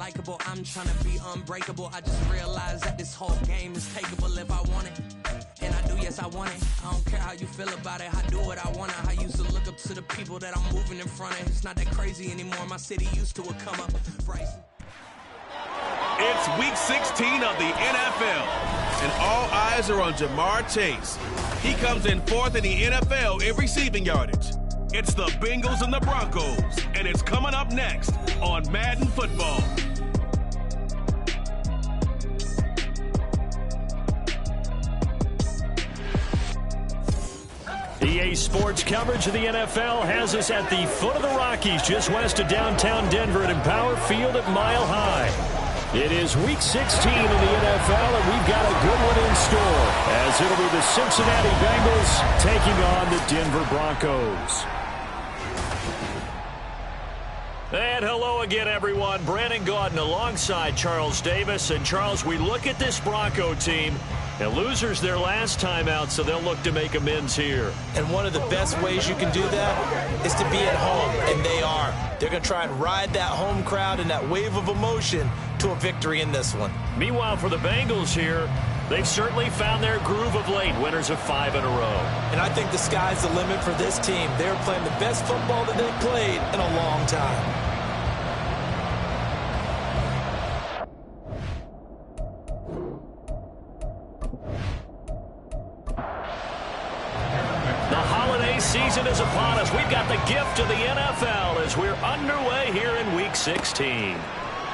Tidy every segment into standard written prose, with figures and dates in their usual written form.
unlikable. I'm trying to be unbreakable. I just realized that this whole game is takeable if I want it. And I do, yes, I want it. I don't care how you feel about it. I do what I want. I used to look up to the people that I'm moving in front of. It's not that crazy anymore. My city used to a come up. Bryson. It's week 16 of the NFL, and all eyes are on Jamar Chase. He comes in fourth in the NFL in receiving yardage. It's the Bengals and the Broncos, and it's coming up next on Madden Football. EA Sports coverage of the NFL has us at the foot of the Rockies, just west of downtown Denver at Empower Field at Mile High. It is week 16 in the NFL, and we've got a good one in store, as it'll be the Cincinnati Bengals taking on the Denver Broncos. And hello again, everyone. Brandon Gaudin alongside Charles Davis. And, Charles, we look at this Bronco team, and losers their last time out, so they'll look to make amends here. And one of the best ways you can do that is to be at home, and they are. They're going to try and ride that home crowd and that wave of emotion to a victory in this one. Meanwhile, for the Bengals here, they've certainly found their groove of late, winners of 5 in a row. And I think the sky's the limit for this team. They're playing the best football that they've played in a long time. Season is upon us. We've got the gift of the NFL as we're underway here in week 16.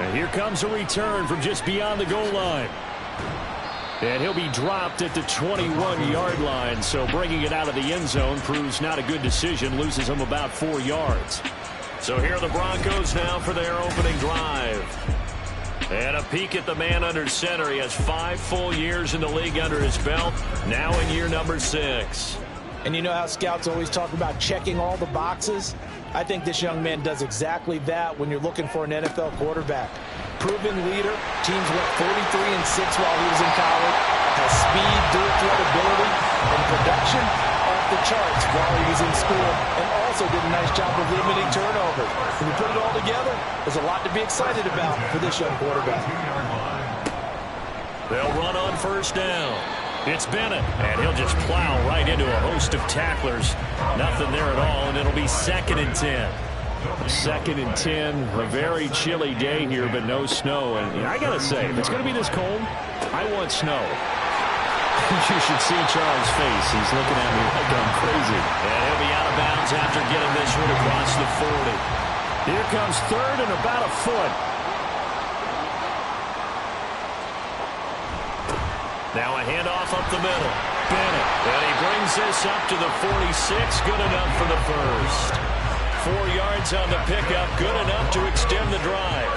And here comes a return from just beyond the goal line. And he'll be dropped at the 21-yard line, so bringing it out of the end zone proves not a good decision, loses him about 4 yards. So here are the Broncos now for their opening drive. And a peek at the man under center. He has 5 full years in the league under his belt, now in year number 6. And you know how scouts always talk about checking all the boxes? I think this young man does exactly that when you're looking for an NFL quarterback. Proven leader. Teams went 43-6 while he was in college. Has speed, dual threat ability, and production off the charts while he was in school. And also did a nice job of limiting turnovers. When you put it all together, there's a lot to be excited about for this young quarterback. They'll run on first down. It's Bennett, and he'll just plow right into a host of tacklers. Nothing there at all, and it'll be 2nd and 10. 2nd and 10, a very chilly day here, but no snow. And I got to say, if it's going to be this cold, I want snow. You should see Charles' face. He's looking at me like I'm crazy. And he'll be out of bounds after getting this one across the 40. Here comes 3rd and about a foot. Now a handoff up the middle. Bennett. And he brings this up to the 46. Good enough for the first. 4 yards on the pickup. Good enough to extend the drive.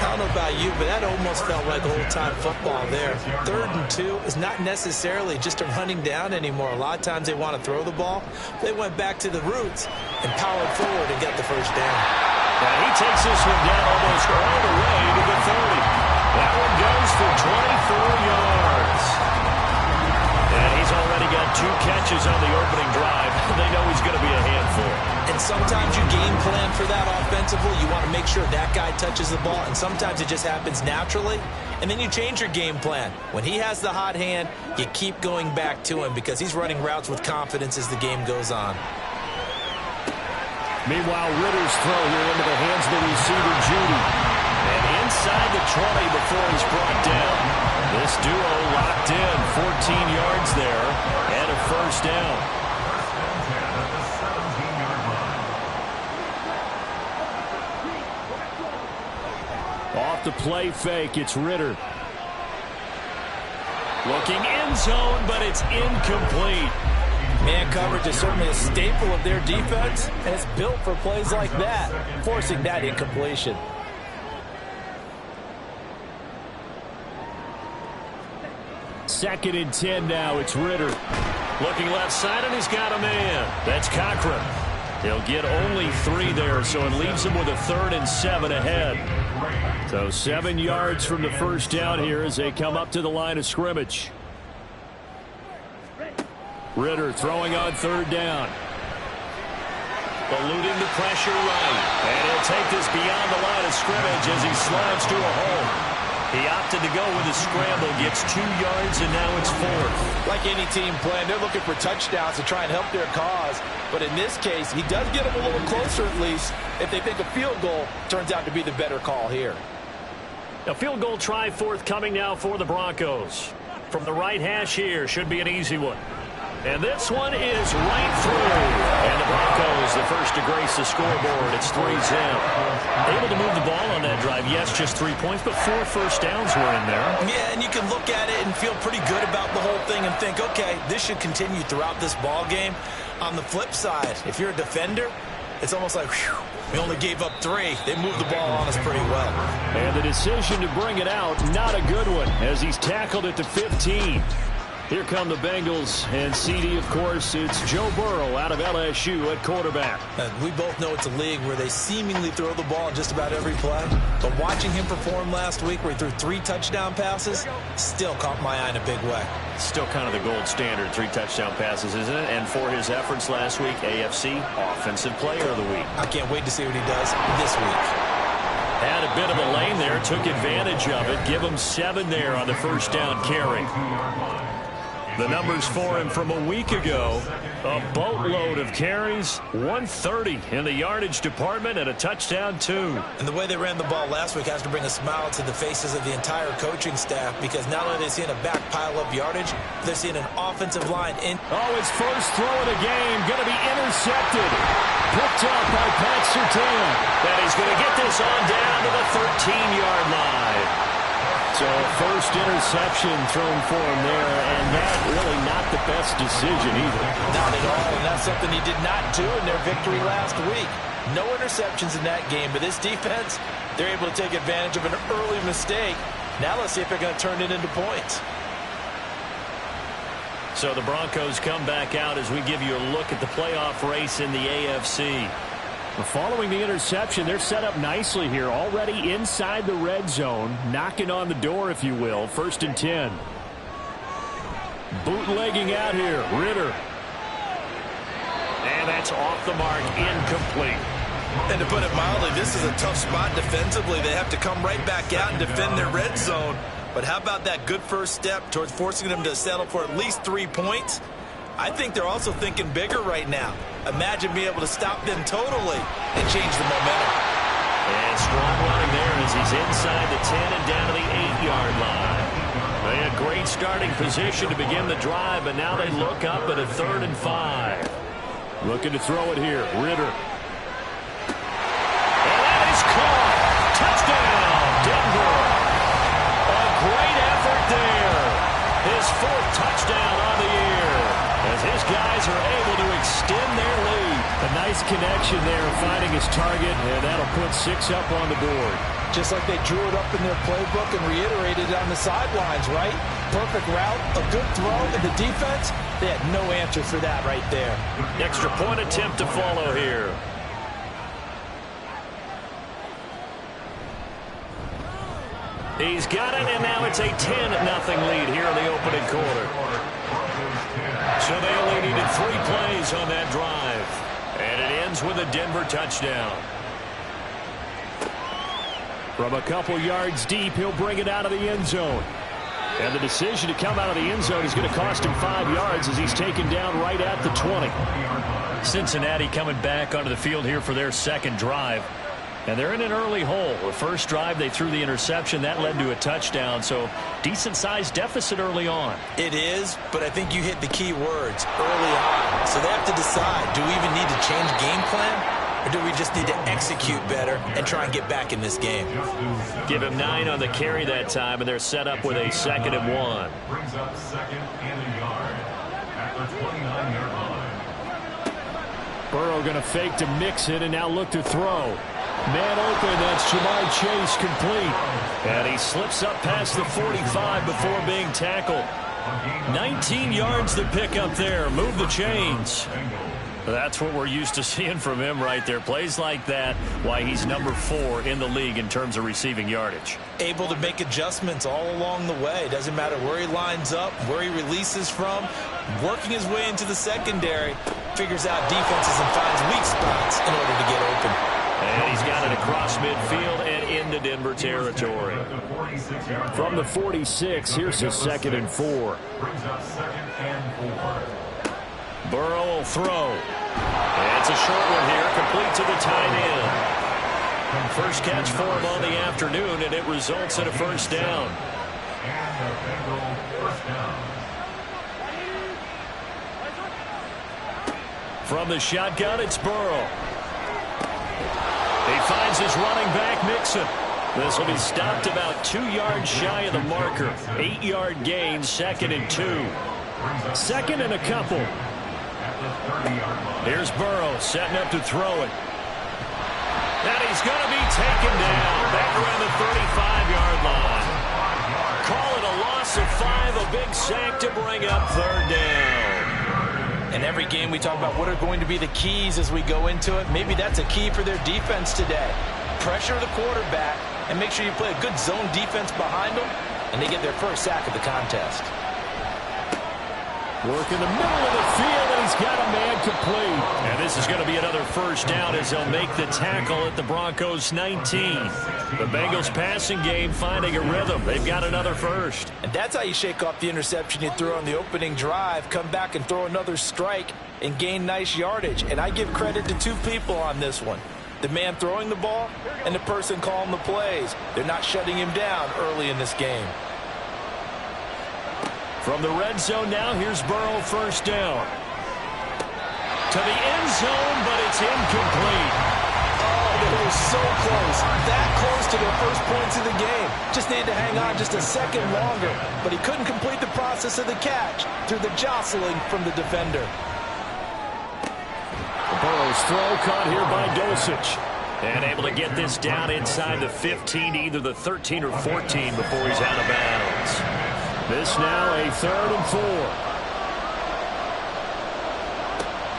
I don't know about you, but that almost felt like old-time football there. 3rd and 2 is not necessarily just a running down anymore. A lot of times they want to throw the ball. They went back to the roots and powered forward and got the first down. Now he takes this one down almost all the way to the 30. That one goes for 24 yards. And he's already got 2 catches on the opening drive. They know he's going to be a handful. And sometimes you game plan for that offensively. You want to make sure that guy touches the ball. And sometimes it just happens naturally. And then you change your game plan. When he has the hot hand, you keep going back to him because he's running routes with confidence as the game goes on. Meanwhile, Ritter's throw here into the hands of the receiver, Judy. And inside the 20 before he's brought down. This duo locked in. 14 yards there and a first down. Off the play fake, it's Ritter. Looking end zone, but it's incomplete. Man coverage is certainly a staple of their defense, and it's built for plays like that, forcing that incompletion. Second and 10 now. It's Ritter. Looking left side, and he's got a man. That's Cochran. He'll get only 3 there, so it leaves him with a 3rd and 7 ahead. So 7 yards from the first down here as they come up to the line of scrimmage. Ritter throwing on 3rd down. Eluding the pressure right. And he'll take this beyond the line of scrimmage as he slides to a hole. He opted to go with a scramble, gets 2 yards, and now it's 4. Like any team playing, they're looking for touchdowns to try and help their cause. But in this case, he does get them a little closer at least if they think a field goal turns out to be the better call here. A field goal try forthcoming now for the Broncos. From the right hash here, should be an easy one. And this one is right through. And the Broncos, the first to grace the scoreboard. It's 3-zip. Able to move the ball on that drive. Yes, just 3 points, but 4 first downs were in there. Yeah, and you can look at it and feel pretty good about the whole thing and think, okay, this should continue throughout this ball game. On the flip side, if you're a defender, it's almost like, whew, we only gave up 3. They moved the ball on us pretty well. And the decision to bring it out, not a good one, as he's tackled at the 15. Here come the Bengals, and CD, of course, it's Joe Burrow out of LSU at quarterback. We both know it's a league where they seemingly throw the ball in just about every play. But watching him perform last week where he threw 3 touchdown passes still caught my eye in a big way. Still kind of the gold standard, 3 touchdown passes, isn't it? And for his efforts last week, AFC Offensive Player of the Week. I can't wait to see what he does this week. Had a bit of a lane there, took advantage of it. Give him 7 there on the first down carry. The numbers for him from a week ago, a boatload of carries, 130 in the yardage department, and a touchdown, 2. And the way they ran the ball last week has to bring a smile to the faces of the entire coaching staff, because not only are they seeing a back pile up yardage, they're seeing an offensive line in. Oh, his first throw of the game, going to be intercepted. Picked up by Pat Surtain. And he's going to get this on down to the 13-yard line. So first interception thrown for him there, and that really not the best decision either. Not at all, and that's something he did not do in their victory last week. No interceptions in that game, but this defense, they're able to take advantage of an early mistake. Now let's see if they're going to turn it into points. So the Broncos come back out as we give you a look at the playoff race in the AFC. Following the interception, they're set up nicely here, already inside the red zone, knocking on the door, if you will. 1st and 10. Bootlegging out here, Ritter. And that's off the mark, incomplete. And to put it mildly, this is a tough spot defensively. They have to come right back out and defend their red zone. But how about that good first step towards forcing them to settle for at least 3 points? I think they're also thinking bigger right now. Imagine being able to stop them totally and change the momentum. And strong running there as he's inside the 10 and down to the 8-yard line. They had great starting position to begin the drive, but now they look up at a 3rd and 5. Looking to throw it here, Ritter. And that is caught. Touchdown, Denver. A great effort there. His 4th touchdown on the year, as his guys are able to extend their lead. A nice connection there, finding his target, and that'll put 6 up on the board. Just like they drew it up in their playbook and reiterated on the sidelines, right? Perfect route, a good throw, and the defense, they had no answer for that right there. Extra point attempt to follow here. He's got it, and now it's a 10-0 lead here in the opening quarter. So they only needed 3 plays on that drive. And it ends with a Denver touchdown. From a couple yards deep, he'll bring it out of the end zone. And the decision to come out of the end zone is going to cost him 5 yards as he's taken down right at the 20. Cincinnati coming back onto the field here for their second drive. And they're in an early hole. The first drive, they threw the interception. That led to a touchdown. So decent-sized deficit early on. It is, but I think you hit the key words early on. So they have to decide, do we even need to change game plan? Or do we just need to execute better and try and get back in this game? Give him 9 on the carry that time, and they're set up with a 2nd and 1. Brings up 2nd and a yard at the 29-yard line. Burrow going to fake to mix it and now look to throw. Man open, that's Jamar Chase complete. And he slips up past the 45 before being tackled. 19 yards to pick up there. Move the chains. That's what we're used to seeing from him right there. Plays like that, why he's number 4 in the league in terms of receiving yardage. Able to make adjustments all along the way. Doesn't matter where he lines up, where he releases from. Working his way into the secondary. Figures out defenses and finds weak spots in order to get open. And he's got it across midfield and into Denver territory. From the 46, here's a 2nd and 4. Brings up 2nd and 4. Burrow will throw. It's a short one here, complete to the tight end. First catch for him on the afternoon, and it results in a first down. And the Bengals first down. From the shotgun, it's Burrow. He finds his running back, Mixon. This will be stopped about 2 yards shy of the marker. 8-yard gain, 2nd and 2. 2nd and a couple. Here's Burrow setting up to throw it. And he's going to be taken down back around the 35-yard line. Call it a loss of 5, a big sack to bring up 3rd down. In every game we talk about what are going to be the keys as we go into it. Maybe that's a key for their defense today. Pressure the quarterback and make sure you play a good zone defense behind them, and they get their first sack of the contest. Work in the middle of the field, and he's got a man complete. And this is going to be another first down as they'll make the tackle at the Broncos 19. The Bengals passing game finding a rhythm. They've got another first. And that's how you shake off the interception you threw on the opening drive, come back and throw another strike and gain nice yardage. And I give credit to 2 people on this one. The man throwing the ball and the person calling the plays. They're not shutting him down early in this game. From the red zone now, here's Burrow, first down. To the end zone, but it's incomplete. Oh, they were so close. That close to their first points of the game. Just needed to hang on just a second longer, but he couldn't complete the process of the catch through the jostling from the defender. Burrow's throw caught here by Dulcich. And able to get this down inside the 15, either the 13 or 14 before he's out of bounds. This now a 3rd and 4.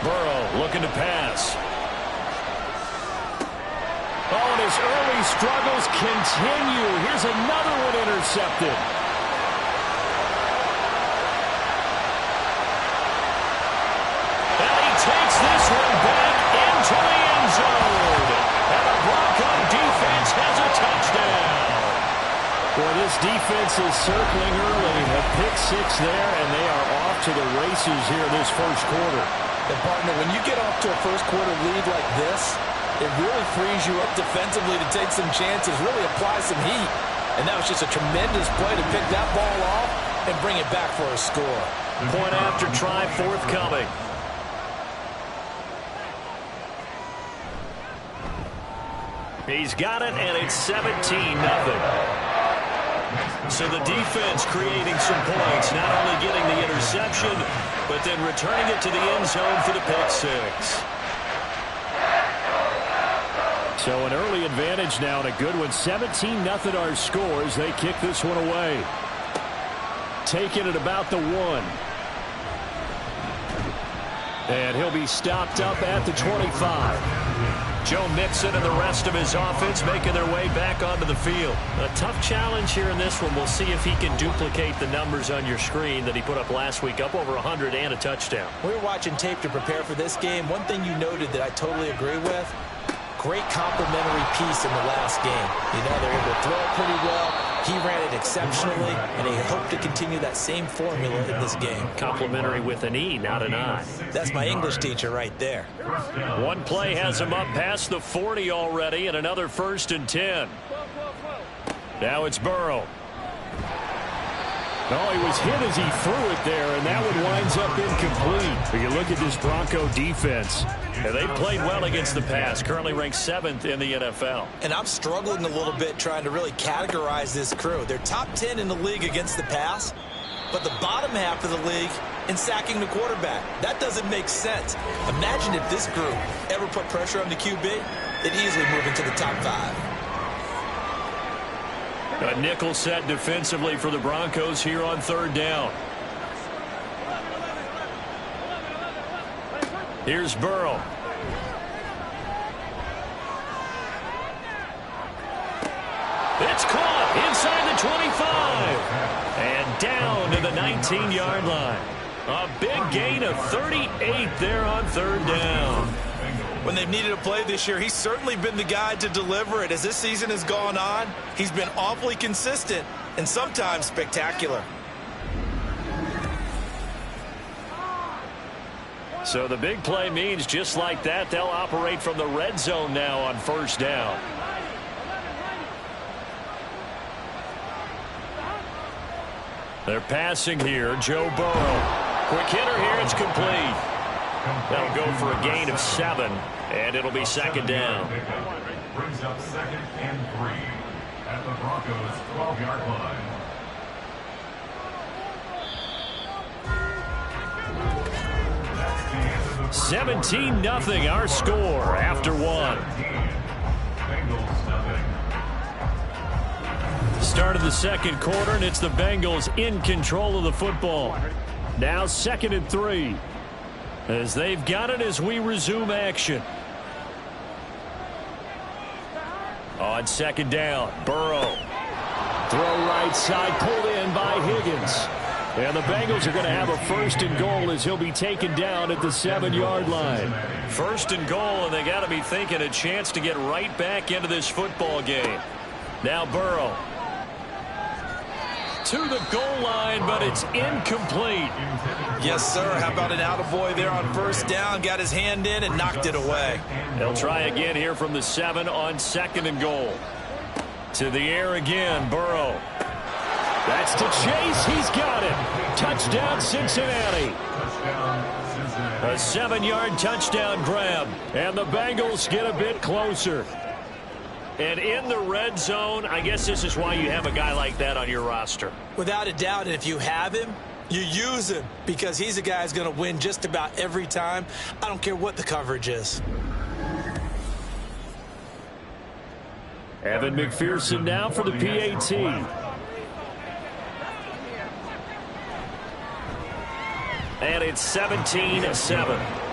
Burrow looking to pass. Oh, and his early struggles continue. Here's another one intercepted. And he takes this one back into the end zone. And the Bronco defense has a touchdown. Boy, this defense is circling early. A pick-6 there, and they are off to the races here this first quarter. And partner, when you get off to a first quarter lead like this, it really frees you up defensively to take some chances, really apply some heat. And that was just a tremendous play to pick that ball off and bring it back for a score. Point after try forthcoming. He's got it, and it's 17-0. So the defense creating some points, not only getting the interception, but then returning it to the end zone for the pick-6. So an early advantage now and a good one. 17-0 our scores. They kick this one away. Taking it about the 1. And he'll be stopped up at the 25. Joe Mixon and the rest of his offense making their way back onto the field. A tough challenge here in this one. We'll see if he can duplicate the numbers on your screen that he put up last week, up over 100 and a touchdown. We were watching tape to prepare for this game. One thing you noted that I totally agree with, great complimentary piece in the last game. You know, they're able to throw it pretty well. He ran it exceptionally, and he hoped to continue that same formula in this game. Complimentary with an E, not an I. That's my English teacher right there. One play has him up past the 40 already, and another 1st and 10. Now it's Burrow. Oh, he was hit as he threw it there, and that one winds up incomplete. But you look at this Bronco defense, and they played well against the pass, currently ranked 7th in the NFL. And I'm struggling a little bit trying to really categorize this crew. They're top 10 in the league against the pass, but the bottom half of the league in sacking the quarterback. That doesn't make sense. Imagine if this group ever put pressure on the QB, they'd easily move into the top 5. A nickel set defensively for the Broncos here on 3rd down. Here's Burrow. It's caught inside the 25. And down to the 19-yard line. A big gain of 38 there on third down. When they've needed a play this year, he's certainly been the guy to deliver it. As this season has gone on, he's been awfully consistent and sometimes spectacular. So the big play means just like that, they'll operate from the red zone now on first down. They're passing here. Joe Burrow. Quick hitter here. It's complete. That'll go for a gain of 7, and it'll be second down. Brings up 2nd and 3 at the Broncos' 12-yard line. That's the end of the 17-0 our score after 1. Bengals nothing. Start of the second quarter, and it's the Bengals in control of the football. Now 2nd and 3. As they've got it as we resume action. On second down, Burrow. Throw right side, pulled in by Higgins. And the Bengals are going to have a 1st and goal as he'll be taken down at the 7-yard line. 1st and goal, and they got to be thinking a chance to get right back into this football game. Now Burrow. To the goal line, but it's incomplete. Yes, sir. How about an attaboy there on first down? Got his hand in and knocked it away. They'll try again here from the 7 on 2nd and goal. To the air again, Burrow. That's to Chase. He's got it. Touchdown, Cincinnati. A 7-yard touchdown grab. And the Bengals get a bit closer. And in the red zone, I guess this is why you have a guy like that on your roster. Without a doubt, and if you have him, you use him because he's a guy who's going to win just about every time. I don't care what the coverage is. Evan McPherson now for the PAT. And it's 17-7.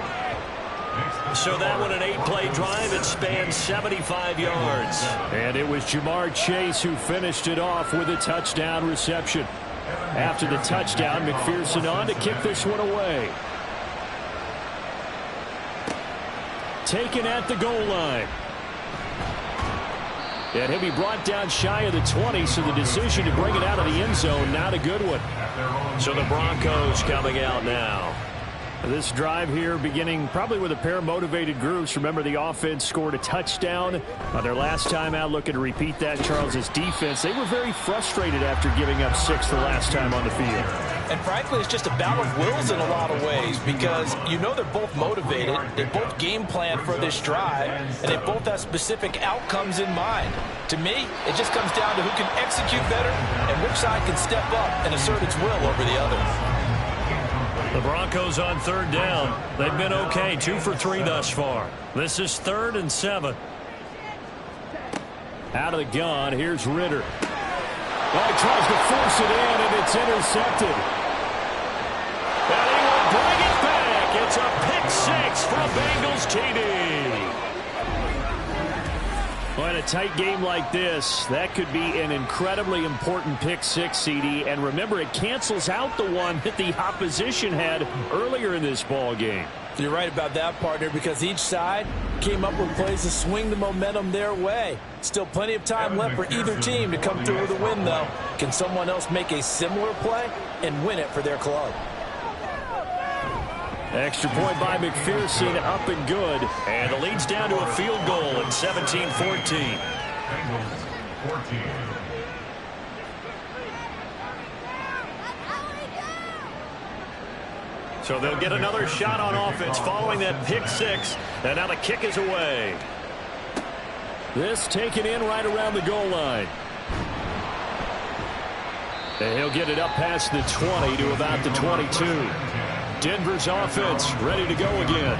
So that one an 8-play drive. It spans 75 yards. And it was Jamar Chase who finished it off with a touchdown reception. After the touchdown, McPherson on to kick this one away. Taken at the goal line. And he'll be brought down shy of the 20, so the decision to bring it out of the end zone, not a good one. So the Broncos coming out now. This drive here beginning probably with a pair of motivated groups. Remember, the offense scored a touchdown on their last time out. Looking to repeat that. Charles's defense, they were very frustrated after giving up 6 the last time on the field. And frankly, it's just a battle of wills in a lot of ways because you know they're both motivated. They both game plan for this drive, and they both have specific outcomes in mind. To me, it just comes down to who can execute better and which side can step up and assert its will over the other. The Broncos on third down. They've been okay, 2 for 3 thus far. This is 3rd and 7. Out of the gun, here's Ritter. Well, he tries to force it in, and it's intercepted. And he will bring it back. It's a pick 6 for a Bengals TD. Well, in a tight game like this, that could be an incredibly important pick 6, CD. And remember, it cancels out the one that the opposition had earlier in this ball game. You're right about that, partner, because each side came up with plays to swing the momentum their way. Still plenty of time left for either team to come through with a win, though. Can someone else make a similar play and win it for their club? Extra point by McPherson, up and good. And the lead's down to a field goal at 17-14. Bengals 14. So they'll get another shot on offense following that pick 6. And now the kick is away. This taken in right around the goal line. And he'll get it up past the 20 to about the 22. Denver's offense ready to go again.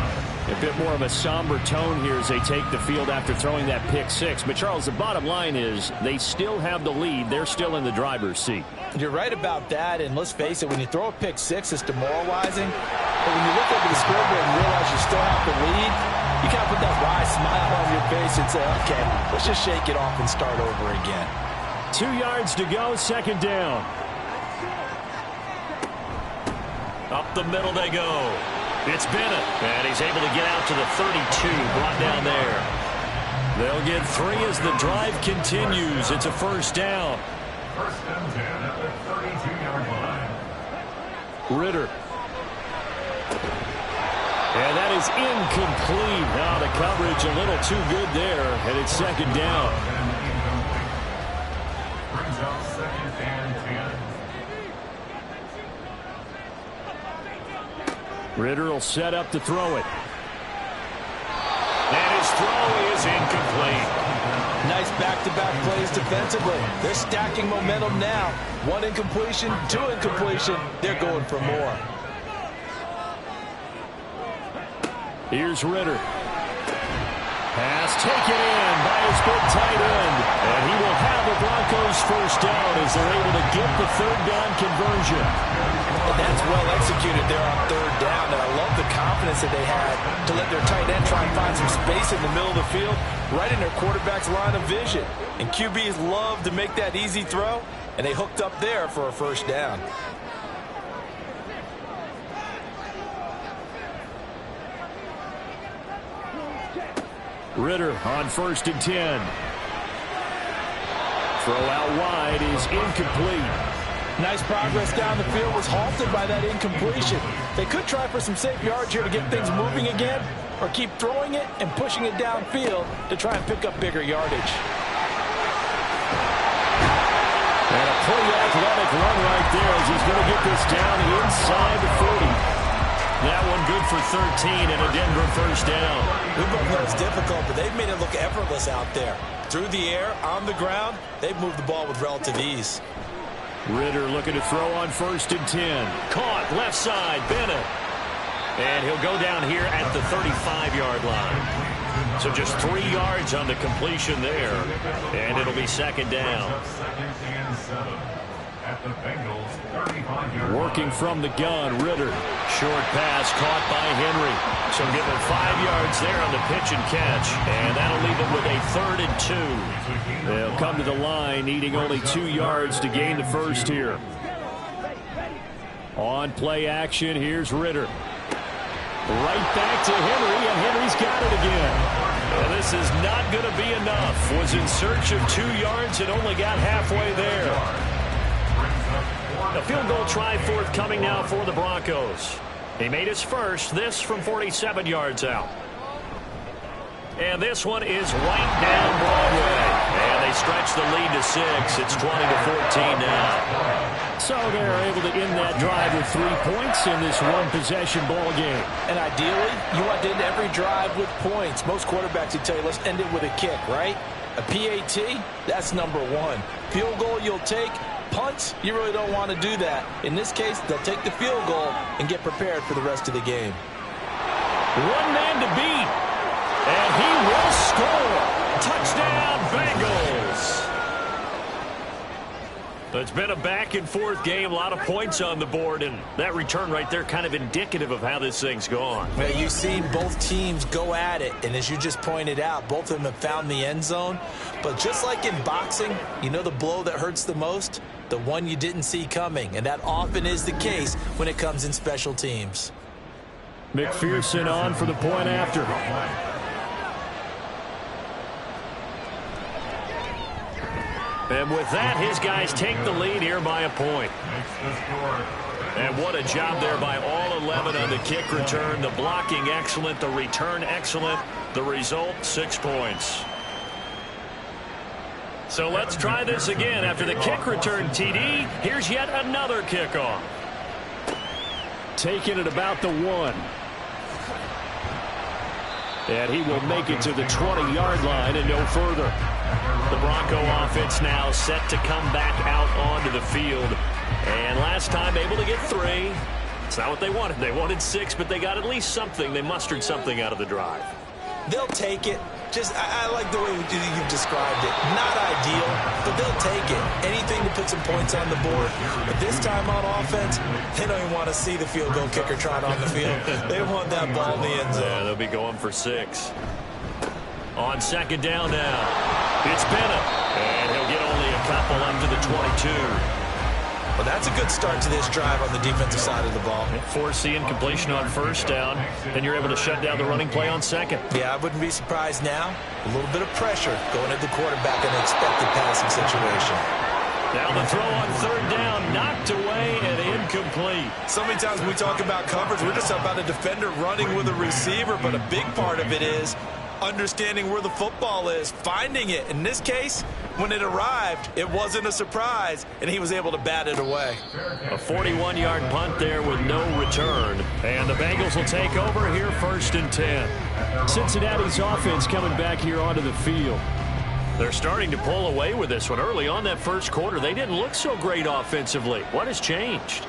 A bit more of a somber tone here as they take the field after throwing that pick 6. But, Charles, the bottom line is they still have the lead. They're still in the driver's seat. You're right about that, and let's face it, when you throw a pick 6, it's demoralizing. But when you look over the scoreboard and realize you still have the lead, you kind of put that wry smile on your face and say, okay, let's just shake it off and start over again. 2 yards to go, second down. Up the middle they go. It's Bennett, and he's able to get out to the 32, brought down there. They'll get 3 as the drive continues. It's a first down. First and 10 at the 32-yard line. Ritter. And that is incomplete. Now the coverage a little too good there, and it's second down. Brings up second and 10. Ritter will set up to throw it. And his throw is incomplete. Nice back-to-back plays defensively. They're stacking momentum now. 1 incompletion, 2 incompletion. They're going for more. Here's Ritter. Pass taken in by his big tight end. And he will have the Broncos first down as they're able to get the third down conversion. And that's well executed there on third down. And I love the confidence that they had to let their tight end try and find some space in the middle of the field, right in their quarterback's line of vision. And QBs love to make that easy throw, and they hooked up there for a first down. Ritter on first and 10. Throw out wide is incomplete. Nice progress down the field, was halted by that incompletion. They could try for some safe yards here to get things moving again, or keep throwing it and pushing it downfield to try and pick up bigger yardage. And a pretty athletic run right there as he's going to get this down inside the 40. That one good for 13 and a Denver first down. We both know it's difficult, but they've made it look effortless out there. Through the air, on the ground, they've moved the ball with relative ease. Ritter looking to throw on first and 10. Caught left side, Bennett. And he'll go down here at the 35-yard line. So just 3 yards on the completion there. And it'll be second down. Second and 7 at the Bengals 35-yard line. Working from the gun, Ritter. Short pass caught by Henry. So give him 5 yards there on the pitch and catch. And that'll leave it with a 3rd and 2. They'll come to the line needing only 2 yards to gain the first here. On play action, here's Ritter. Right back to Henry, and Henry's got it again. And this is not going to be enough. Was in search of 2 yards and only got halfway there. A field goal try forthcoming now for the Broncos. He made his first, this from 47 yards out. And this one is right down Broadway. And they stretch the lead to 6. It's 20-14 now. So they're able to end that drive with 3 points in this one-possession ball game. And ideally, you want to end every drive with points. Most quarterbacks would tell you, let's end it with a kick, right? A PAT, that's number 1. Field goal you'll take. Punts, you really don't want to do that. In this case, they'll take the field goal and get prepared for the rest of the game. One man to beat. And he will score. Touchdown, Bengals. It's been a back-and-forth game, a lot of points on the board, and that return right there kind of indicative of how this thing's gone. Well, you've seen both teams go at it, and as you just pointed out, both of them have found the end zone. But just like in boxing, you know the blow that hurts the most? The one you didn't see coming, and that often is the case when it comes in special teams. McPherson on for the point after. And with that, his guys take the lead here by a point. And what a job there by all 11 on the kick return. The blocking excellent, the return excellent. The result, 6 points. So let's try this again. After the kick return TD, here's yet another kickoff. Taking it about the 1. And he will make it to the 20-yard line and no further. The Bronco offense now set to come back out onto the field. And last time able to get 3. It's not what they wanted. They wanted 6, but they got at least something. They mustered something out of the drive. They'll take it. I like the way you've described it. Not ideal, but they'll take it. Anything to put put some points on the board. But this time on offense, they don't even want to see the field goal kicker trot on the field. They want that ball in the end zone. Yeah, they'll be going for 6. On second down now, it's Bennett, and he'll get only a couple up to the 22. Well, that's a good start to this drive on the defensive side of the ball. Force the incompletion on first down, and you're able to shut down the running play on second. Yeah, I wouldn't be surprised now. A little bit of pressure going at the quarterback in an expected passing situation. Now the throw on third down, knocked away and incomplete. So many times when we talk about coverage, we're just about a defender running with a receiver, but a big part of it is understanding where the football is, finding it. In this case, when it arrived, it wasn't a surprise, and he was able to bat it away. A 41-yard punt there with no return. And the Bengals will take over here 1st and 10. Cincinnati's offense coming back here onto the field. They're starting to pull away with this one. Early on that first quarter, they didn't look so great offensively. What has changed?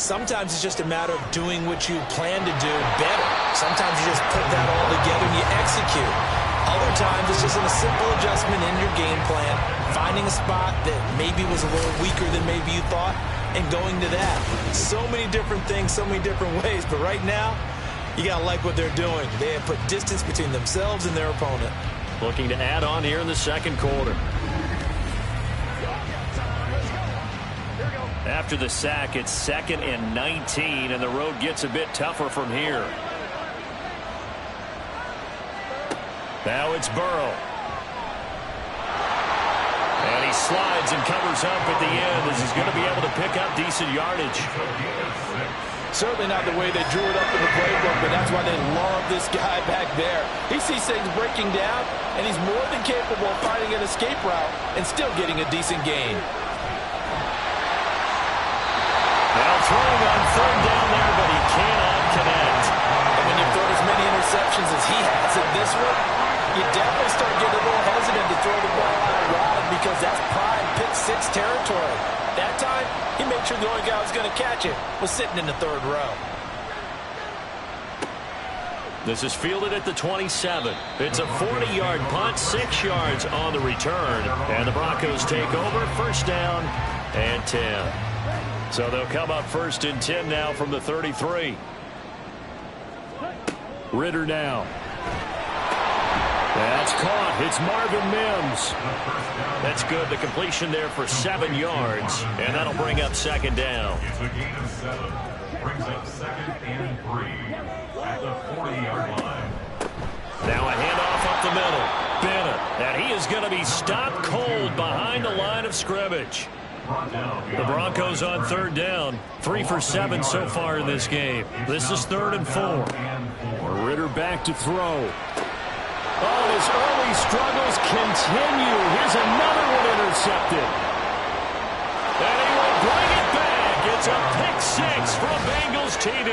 Sometimes it's just a matter of doing what you plan to do better. Sometimes you just put that all together and you execute. Other times it's just a simple adjustment in your game plan, finding a spot that maybe was a little weaker than maybe you thought, and going to that. So many different things, so many different ways, but right now, you got to like what they're doing. They have put distance between themselves and their opponent. Looking to add on here in the second quarter. After the sack, it's 2nd and 19, and the road gets a bit tougher from here. Now it's Burrow. And he slides and covers up at the end as he's going to be able to pick up decent yardage. Certainly not the way they drew it up in the playbook, but that's why they love this guy back there. He sees things breaking down, and he's more than capable of finding an escape route and still getting a decent gain. Now throwing on third down there, but he cannot connect. And when you've thrown as many interceptions as he has in this one, you definitely start getting a little hesitant to throw the ball out wide because that's prime pick 6 territory. That time, he made sure the only guy who was going to catch it was sitting in the third row. This is fielded at the 27. It's a 40-yard punt, 6 yards on the return. And the Broncos take over, 1st down and 10. So they'll come up 1st and 10 now from the 33. Ritter now. That's caught. It's Marvin Mims. That's good. The completion there for 7 yards. And that'll bring up 2nd down. It's a gain of 7. Brings up 2nd and 3 at the 40-yard line. Now a handoff up the middle. Bennett. And he is going to be stopped cold behind the line of scrimmage. The Broncos on 3rd down. 3 for 7 so far in this game. This is 3rd and 4. Ritter back to throw. Oh, his early struggles continue. Here's another one intercepted. And he will bring it back. It's a pick 6 from Bengals TD.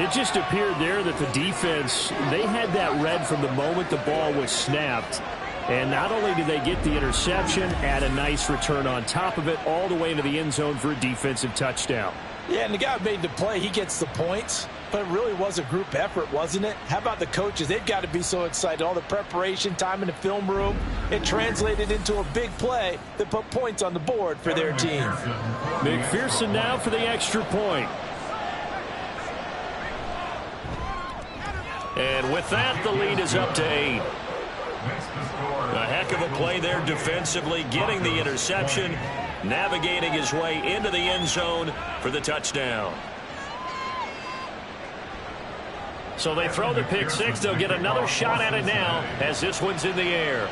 It just appeared there that the defense, they had that read from the moment the ball was snapped. And not only did they get the interception, add a nice return on top of it, all the way into the end zone for a defensive touchdown. Yeah, and the guy who made the play, he gets the points. But it really was a group effort, wasn't it? How about the coaches? They've got to be so excited. All the preparation, time in the film room, it translated into a big play that put points on the board for their team. McPherson now for the extra point. And with that, the lead is up to 8. A heck of a play there defensively, getting the interception, navigating his way into the end zone for the touchdown. So they throw the pick 6. They'll get another shot at it now as this one's in the air.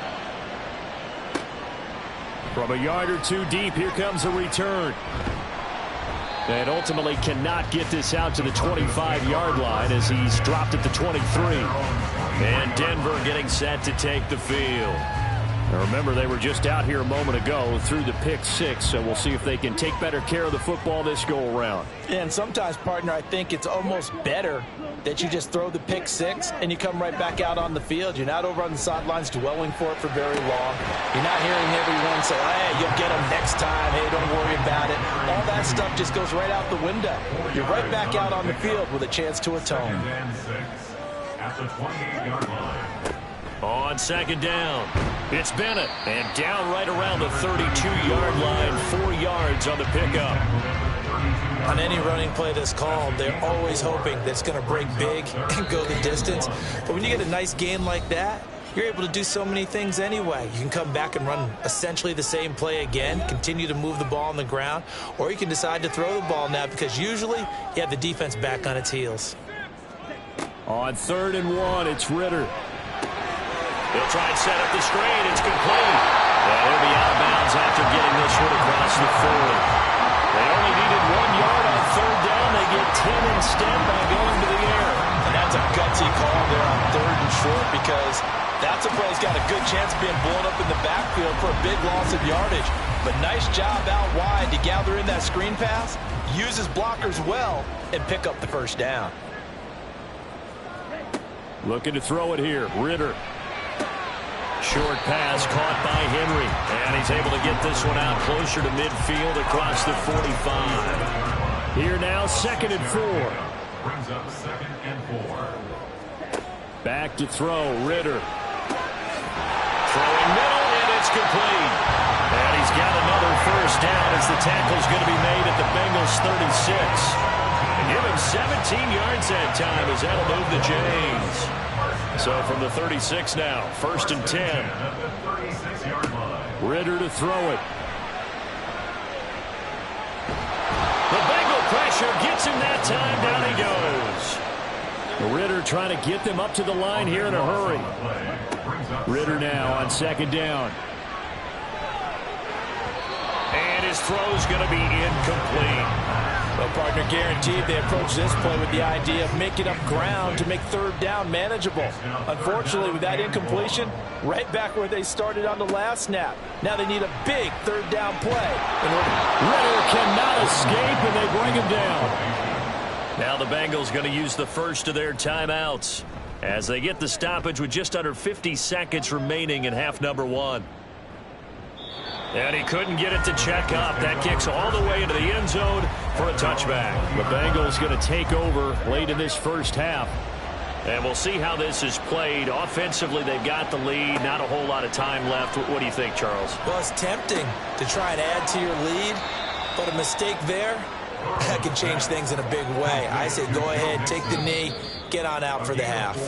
From a yard or 2 deep, here comes a return. And ultimately cannot get this out to the 25-yard line as he's dropped at the 23. And Denver getting set to take the field. Now remember, they were just out here a moment ago through the pick 6, so we'll see if they can take better care of the football this go-around. And sometimes, partner, I think it's almost better that you just throw the pick 6 and you come right back out on the field. You're not over on the sidelines dwelling for it for very long. You're not hearing everyone say, hey, you'll get them next time. Hey, don't worry about it. All that stuff just goes right out the window. You're right back out on the field with a chance to atone. 2nd and 6 at the 28-yard line. On 2nd down. It's Bennett, and down right around the 32-yard line, 4 yards on the pickup. On any running play that's called, they're always hoping that it's going to break big and go the distance. But when you get a nice gain like that, you're able to do so many things anyway. You can come back and run essentially the same play again, continue to move the ball on the ground, or you can decide to throw the ball now because usually you have the defense back on its heels. On 3rd and 1, it's Ritter. He'll try and set up the screen. It's complete. And he'll be out of bounds after getting this one across the 40. They only needed 1 yard on 3rd down. They get 10 instead by going to the air. And that's a gutsy call there on 3rd and short because that's a play that's got a good chance of being blown up in the backfield for a big loss of yardage. But nice job out wide to gather in that screen pass, use his blockers well, and pick up the 1st down. Looking to throw it here. Ritter. Short pass caught by Henry. And he's able to get this one out closer to midfield across the 45. Here now, 2nd and 4. Brings up 2nd and 4. Back to throw. Ritter. Throwing middle, and it's complete. And he's got another 1st down as the tackle's going to be made at the Bengals 36. And give him 17 yards that time as that'll move the chains. So from the 36 now, 1st and 10. Ritter to throw it. The Bengal pressure gets him that time. Down he goes. Ritter trying to get them up to the line here in a hurry. Ritter now on 2nd down. And his throw's going to be incomplete. Well, partner, guaranteed they approach this play with the idea of making up ground to make 3rd down manageable. Unfortunately, with that incompletion, right back where they started on the last snap. Now they need a big 3rd down play. Ritter cannot escape, and they bring him down. Now the Bengals going to use the first of their timeouts as they get the stoppage with just under 50 seconds remaining in half number 1. And he couldn't get it to check up. That kicks all the way into the end zone for a touchback. The Bengals going to take over late in this 1st half. And we'll see how this is played. Offensively, they've got the lead. Not a whole lot of time left. What do you think, Charles? Well, it's tempting to try and add to your lead, but a mistake there, that can change things in a big way. I say go ahead, take the knee, get on out for the half.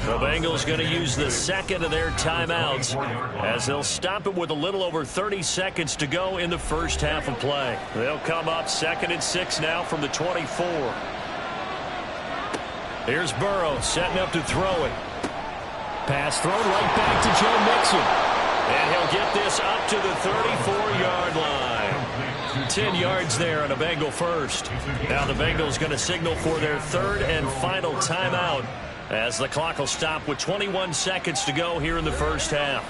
The Bengals going to use the 2nd of their timeouts as they'll stop it with a little over 30 seconds to go in the 1st half of play. They'll come up 2nd and 6 now from the 24. Here's Burrow setting up to throw it. Pass thrown right back to Joe Mixon. And he'll get this up to the 34-yard line. 10 yards there on a Bengal 1st. Now the Bengals going to signal for their 3rd and final timeout as the clock will stop with 21 seconds to go here in the 1st half.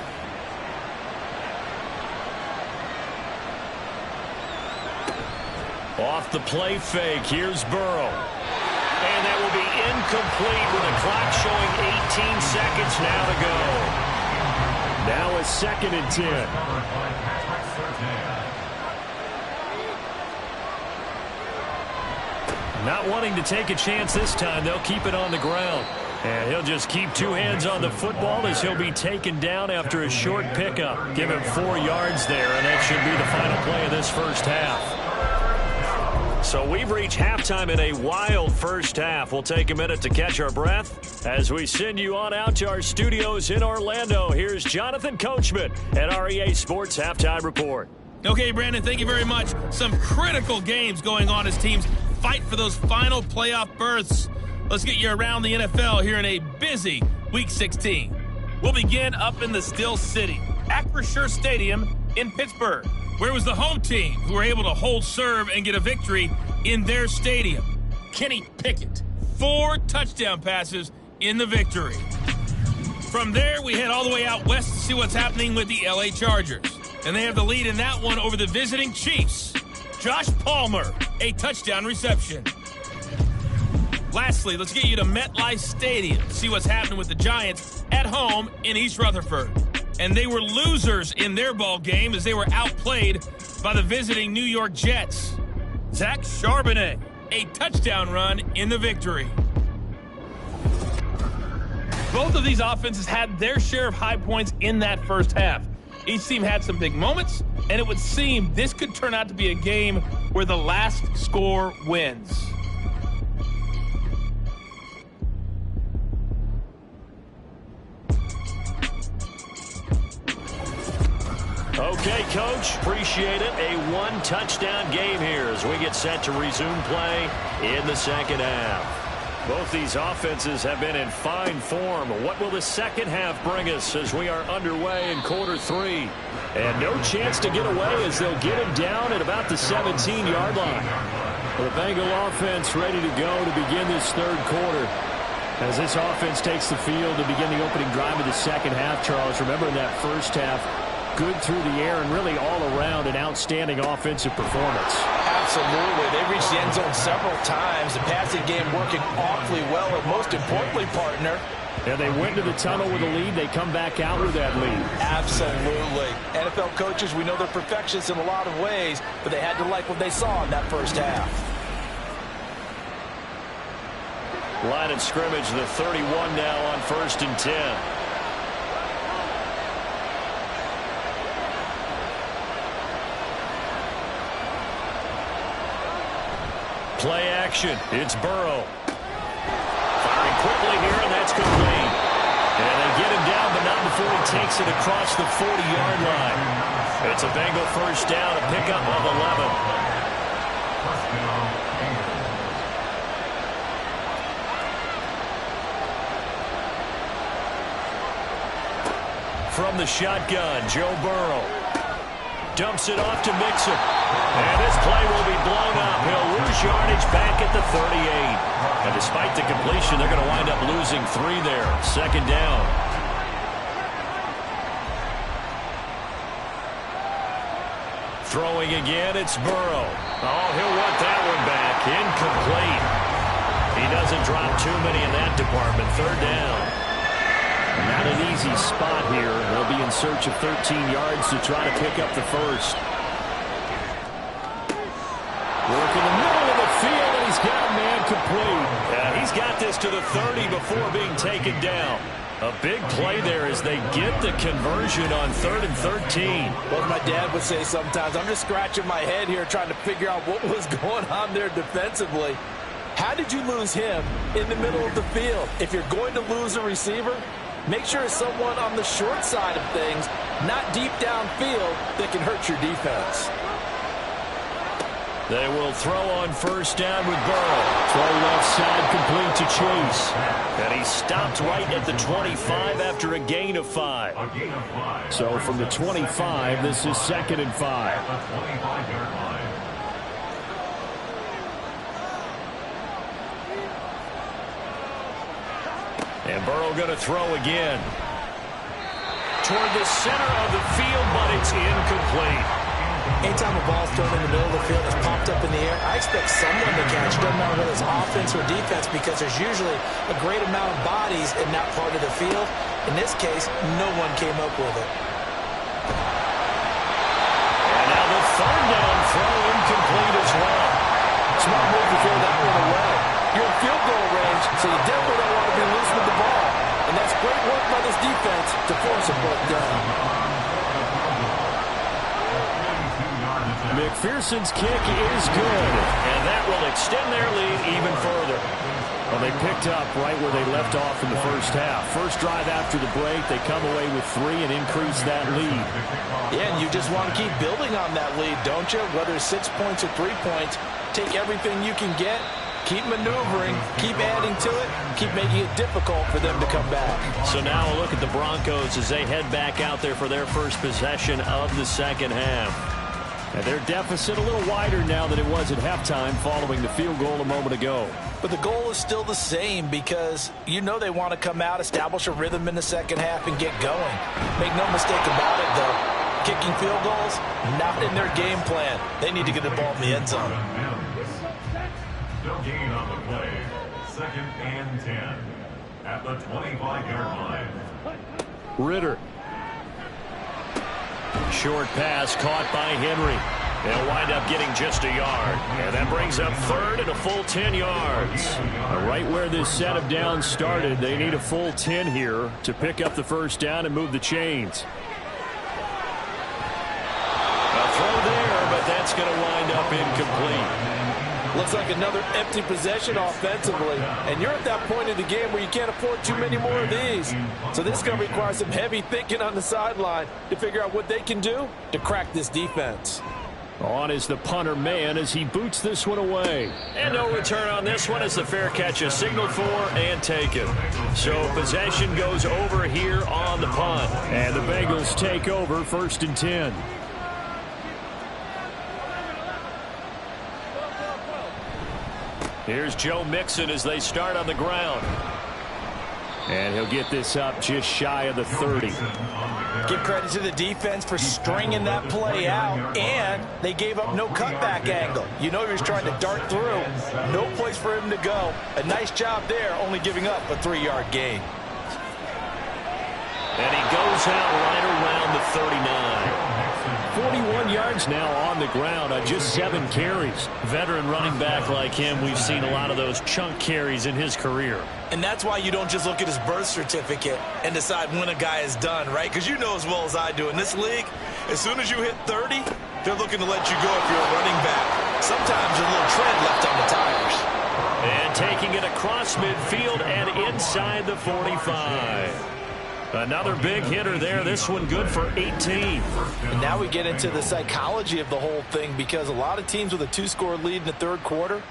Off the play fake, here's Burrow. And that will be incomplete with the clock showing 18 seconds now to go. Now it's 2nd and 10. Not wanting to take a chance this time, they'll keep it on the ground. And he'll just keep 2 hands on the football as he'll be taken down after a short pickup. Give him 4 yards there, and that should be the final play of this 1st half. So we've reached halftime in a wild 1st half. We'll take a minute to catch our breath as we send you on out to our studios in Orlando. Here's Jonathan Coachman at REA Sports Halftime Report. Okay, Brandon, thank you very much. Some critical games going on as teams fight for those final playoff berths. Let's get you around the NFL here in a busy Week 16. We'll begin up in the Steel City, Acrisure Stadium in Pittsburgh, where it was the home team who were able to hold serve and get a victory in their stadium. Kenny Pickett, 4 touchdown passes in the victory. From there, we head all the way out west to see what's happening with the LA Chargers. And they have the lead in that one over the visiting Chiefs. Josh Palmer, a touchdown reception. Lastly, let's get you to MetLife Stadium to see what's happening with the Giants at home in East Rutherford. And they were losers in their ball game as they were outplayed by the visiting New York Jets. Zach Charbonnet, a touchdown run in the victory. Both of these offenses had their share of high points in that first half. Each team had some big moments, and it would seem this could turn out to be a game where the last score wins. Okay, Coach, appreciate it. A one-touchdown game here as we get set to resume play in the second half. Both these offenses have been in fine form. What will the second half bring us as we are underway in quarter 3? And no chance to get away as they'll get him down at about the 17-yard line. The Bengal offense ready to go to begin this third quarter. As this offense takes the field to begin the opening drive of the second half, Charles, remember in that first half, good through the air and really all around an outstanding offensive performance. Absolutely. They reached the end zone several times. The passing game working awfully well, and most importantly, partner. And they went to the tunnel with a lead. They come back out with that lead. Absolutely. NFL coaches, we know they're perfectionists in a lot of ways, but they had to like what they saw in that first half. Line of scrimmage, the 31 now on 1st and 10. Play action. It's Burrow. Firing quickly here, and that's complete. And they get him down, but not before he takes it across the 40-yard line. It's a Bengal first down, a pickup of 11. From the shotgun, Joe Burrow dumps it off to Mixon. And this play will be blown up. He'll lose yardage back at the 38. And despite the completion, they're going to wind up losing 3 there. Second down. Throwing again, it's Burrow. Oh, he'll want that one back. Incomplete. He doesn't drop too many in that department. Third down. Not an easy spot here. They'll be in search of 13 yards to try to pick up the first. Work in the middle of the field, and he's got a man complete. And he's got this to the 30 before being taken down. A big play there as they get the conversion on 3rd and 13. Well, my dad would say sometimes, I'm just scratching my head here trying to figure out what was going on there defensively. How did you lose him in the middle of the field? If you're going to lose a receiver, make sure it's someone on the short side of things, not deep downfield, that can hurt your defense. They will throw on first down with Burrow. Throw left side complete to Chase. And he stopped right at the 25 after a gain of 5. So from the 25, this is 2nd and 5. And Burrow going to throw again. Toward the center of the field, but it's incomplete. Anytime a ball's thrown in the middle of the field that's popped up in the air, I expect someone to catch. Doesn't matter whether it's offense or defense, because there's usually a great amount of bodies in that part of the field. In this case, no one came up with it. And now the third down throw incomplete as well. Smart move to throw that one away. You're in field goal range, so you definitely don't want to be loose with the ball. And that's great work by this defense to force a fourth down. McPherson's kick is good, and that will extend their lead even further. Well, they picked up right where they left off in the first half. First drive after the break, they come away with 3 and increase that lead. Yeah, and you just want to keep building on that lead, don't you? Whether it's 6 points or 3 points, take everything you can get, keep maneuvering, keep adding to it, keep making it difficult for them to come back. So now a look at the Broncos as they head back out there for their first possession of the second half. And their deficit a little wider now than it was at halftime following the field goal a moment ago. But the goal is still the same because you know they want to come out, establish a rhythm in the second half, and get going. Make no mistake about it, though. Kicking field goals, not in their game plan. They need to get the ball in the end zone. No gain on the play. 2nd and 10 at the 25-yard line. Ritter. Short pass caught by Henry. They'll wind up getting just a yard. And that brings up third and a full 10 yards. Right where this set of downs started, they need a full 10 here to pick up the first down and move the chains. A throw there, but that's going to wind up incomplete. Looks like another empty possession offensively. And you're at that point in the game where you can't afford too many more of these. So this is going to require some heavy thinking on the sideline to figure out what they can do to crack this defense. On is the punter man as he boots this one away. And no return on this one as the fair catch is signaled for and taken. So possession goes over here on the punt. And the Bengals take over 1st and 10. Here's Joe Mixon as they start on the ground. And he'll get this up just shy of the 30. Give credit to the defense for stringing that play out, and they gave up no cutback angle. You know he was trying to dart through. No place for him to go. A nice job there, only giving up a 3-yard gain. And he goes out right around the 39. 41 yards now on the ground on just 7 carries. Veteran running back like him, we've seen a lot of those chunk carries in his career. And that's why you don't just look at his birth certificate and decide when a guy is done, right? Because you know as well as I do, in this league, as soon as you hit 30, they're looking to let you go if you're a running back. Sometimes there's a little tread left on the tires. And taking it across midfield and inside the 45. Another big hitter there. This one good for 18. And now we get into the psychology of the whole thing, because a lot of teams with a 2-score lead in the 3rd quarter,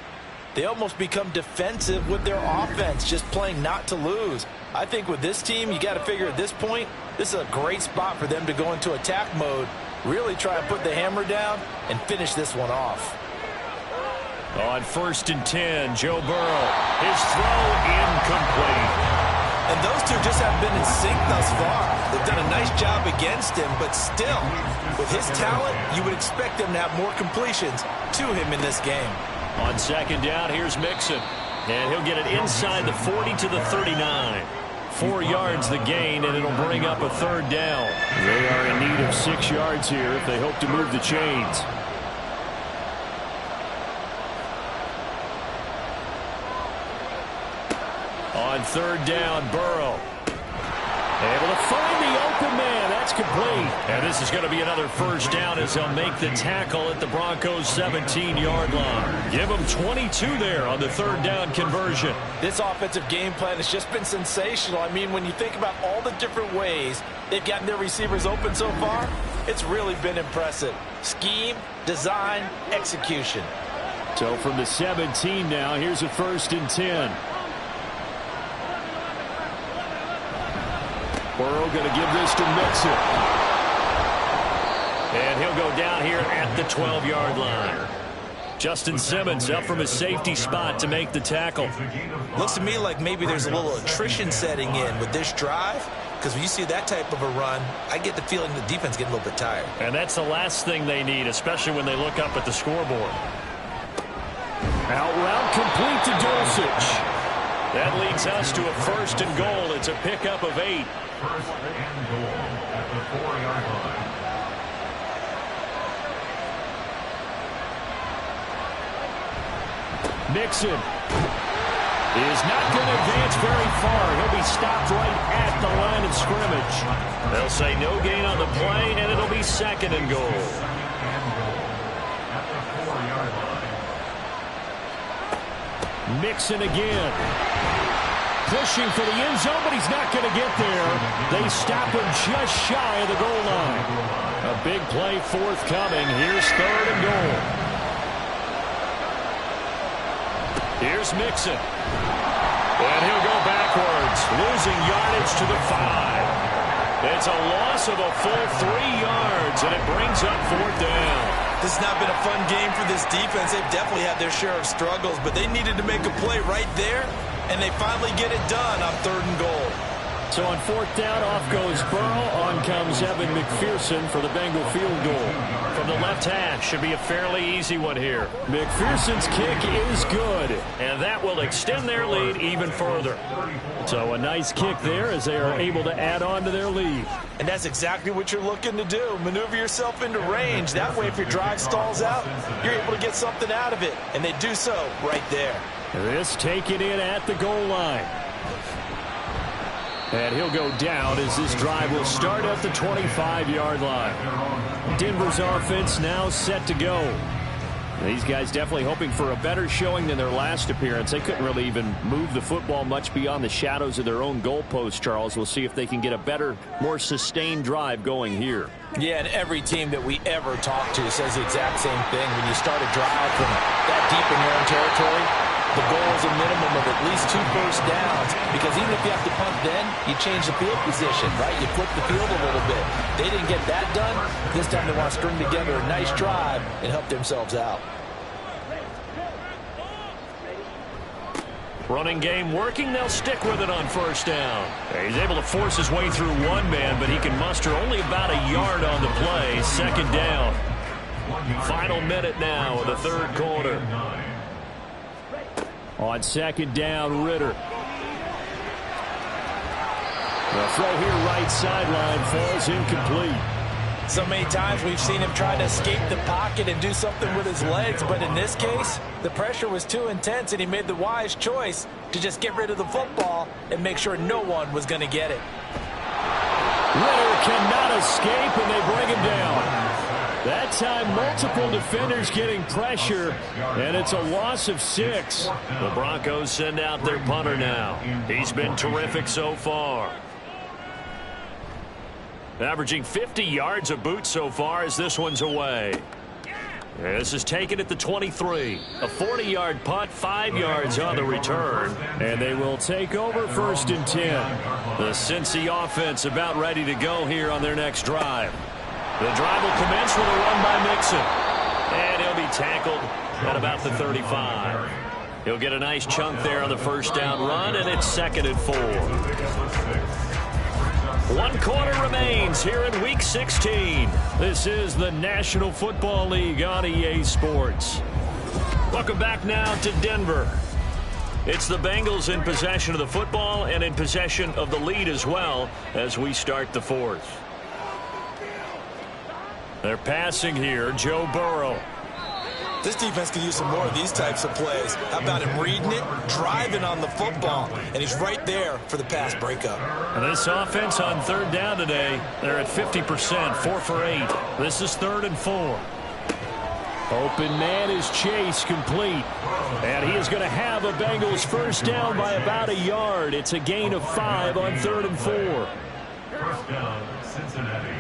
they almost become defensive with their offense, just playing not to lose. I think with this team, you got to figure at this point, this is a great spot for them to go into attack mode, really try and put the hammer down and finish this one off. On 1st and 10, Joe Burrow. His throw incomplete. And those two just haven't been in sync thus far. They've done a nice job against him, but still, with his talent, you would expect them to have more completions to him in this game. On 2nd down, here's Mixon. And he'll get it inside the 40 to the 39. 4 yards the gain, and it'll bring up a 3rd down. They are in need of 6 yards here if they hope to move the chains. On 3rd down, Burrow. Able to find the open man. That's complete. And this is going to be another 1st down as they'll make the tackle at the Broncos' 17-yard line. Give them 22 there on the 3rd down conversion. This offensive game plan has just been sensational. I mean, when you think about all the different ways they've gotten their receivers open so far, it's really been impressive. Scheme, design, execution. So from the 17 now, here's a 1st and 10. Burrow going to give this to Mixon. And he'll go down here at the 12-yard line. Justin Simmons up from his safety spot to make the tackle. Looks to me like maybe there's a little attrition setting in with this drive, because when you see that type of a run, I get the feeling the defense getting a little bit tired. And that's the last thing they need, especially when they look up at the scoreboard. Out route complete to Dulcich. That leads us to a 1st and goal. It's a pickup of 8. 1st and goal at the 4-yard line. Mixon is not going to advance very far. He'll be stopped right at the line of scrimmage. They'll say no gain on the play, and it'll be 2nd and goal. 2nd and goal at the 4-yard line. Mixon again. Pushing for the end zone, but he's not going to get there. They stop him just shy of the goal line. A big play forthcoming. Here's 3rd and goal. Here's Mixon. And he'll go backwards, losing yardage to the 5. It's a loss of a full 3 yards, and it brings up 4th down. This has not been a fun game for this defense. They've definitely had their share of struggles, but they needed to make a play right there, and they finally get it done on 3rd and goal. So on fourth down, off goes Burrow. On comes Evan McPherson for the Bengal field goal. From the left hash, should be a fairly easy one here. McPherson's kick is good. And that will extend their lead even further. So a nice kick there as they are able to add on to their lead. And that's exactly what you're looking to do. Maneuver yourself into range. That way, if your drive stalls out, you're able to get something out of it. And they do so right there. This taken in at the goal line. And he'll go down as this drive will start at the 25-yard line. Denver's offense now set to go. These guys definitely hoping for a better showing than their last appearance. They couldn't really even move the football much beyond the shadows of their own goalpost, Charles. We'll see if they can get a better, more sustained drive going here. Yeah, and every team that we ever talk to says the exact same thing. When you start a drive from that deep in your own territory, the goal is a minimum of at least 2 first downs, because even if you have to punt then, you change the field position, right? You flip the field a little bit. They didn't get that done. This time they want to string together a nice drive and help themselves out. Running game working. They'll stick with it on first down. He's able to force his way through one man, but he can muster only about a yard on the play. Second down. Final minute now of the third quarter. On second down, Ritter. The throw here right sideline falls incomplete. So many times we've seen him try to escape the pocket and do something with his legs, but in this case, the pressure was too intense and he made the wise choice to just get rid of the football and make sure no one was going to get it. Ritter cannot escape and they bring him down. That time, multiple defenders getting pressure, and it's a loss of 6. The Broncos send out their punter now. He's been terrific so far. Averaging 50 yards a boot so far as this one's away. This is taken at the 23. A 40-yard punt, 5 yards on the return. And they will take over first and 10. The Cincy offense about ready to go here on their next drive. The drive will commence with a run by Mixon. And he'll be tackled at about the 35. He'll get a nice chunk there on the first down run, and it's 2nd and 4. 1 quarter remains here in Week 16. This is the National Football League on EA Sports. Welcome back now to Denver. It's the Bengals in possession of the football and in possession of the lead as well as we start the fourth. They're passing here, Joe Burrow. This defense could use some more of these types of plays. How about him reading it, driving on the football, and he's right there for the pass breakup. And this offense on third down today, they're at 50%, 4 for 8. This is 3rd and 4. Open man is Chase, complete. And he is going to have a Bengals first down by about a yard. It's a gain of 5 on 3rd and 4. First down, Cincinnati.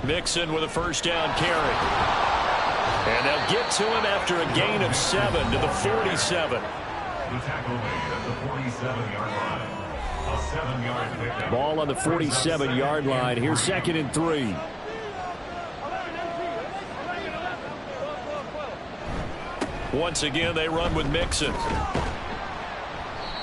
Mixon with a first down carry. And they'll get to him after a gain of 7 to the 47. The tackle made at the 47-yard line. A 7-yard pickup. Ball on the 47-yard line. Here's 2nd and 3. Once again, they run with Mixon.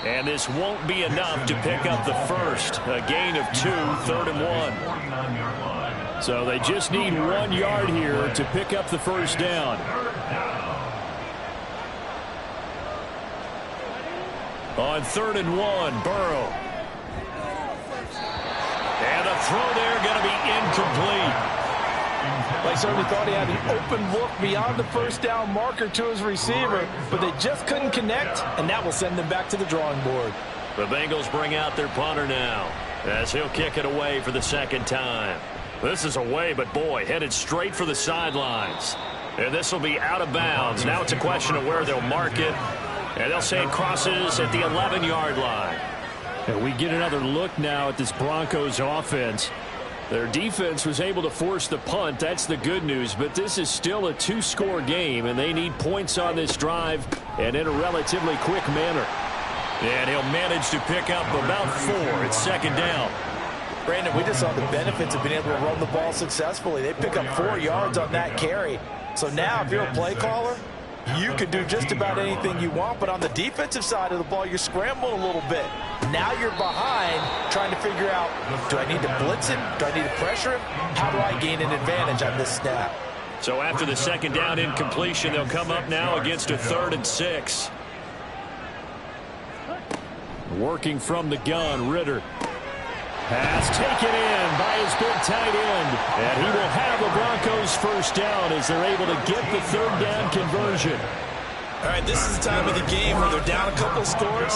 And this won't be enough to pick up the first. A gain of 2, 3rd and 1. So they just need 1 yard here to pick up the first down. On 3rd and 1, Burrow. And a throw there going to be incomplete. Like certainly thought he had an open look beyond the first down marker to his receiver, but they just couldn't connect, and that will send them back to the drawing board. The Bengals bring out their punter now as he'll kick it away for the 2nd time. This is away, but boy, headed straight for the sidelines. And this will be out of bounds. Now it's a question of where they'll mark it. And they'll say it crosses at the 11-yard line. And we get another look now at this Broncos offense. Their defense was able to force the punt. That's the good news. But this is still a 2-score game, and they need points on this drive and in a relatively quick manner. And he'll manage to pick up about 4. It's 2nd down. Brandon, we just saw the benefits of being able to run the ball successfully. They pick up 4 yards on that carry. So now if you're a play caller, you can do just about anything you want, but on the defensive side of the ball, you're scrambling a little bit. Now you're behind trying to figure out, do I need to blitz him? Do I need to pressure him? How do I gain an advantage on this snap? So after the second down incompletion, they'll come up now against a 3rd and 6. Working from the gun, Ritter. Pass taken in by his big tight end. And he will have the Broncos first down as they're able to get the 3rd down conversion. All right, this is the time of the game where they're down a couple of scores,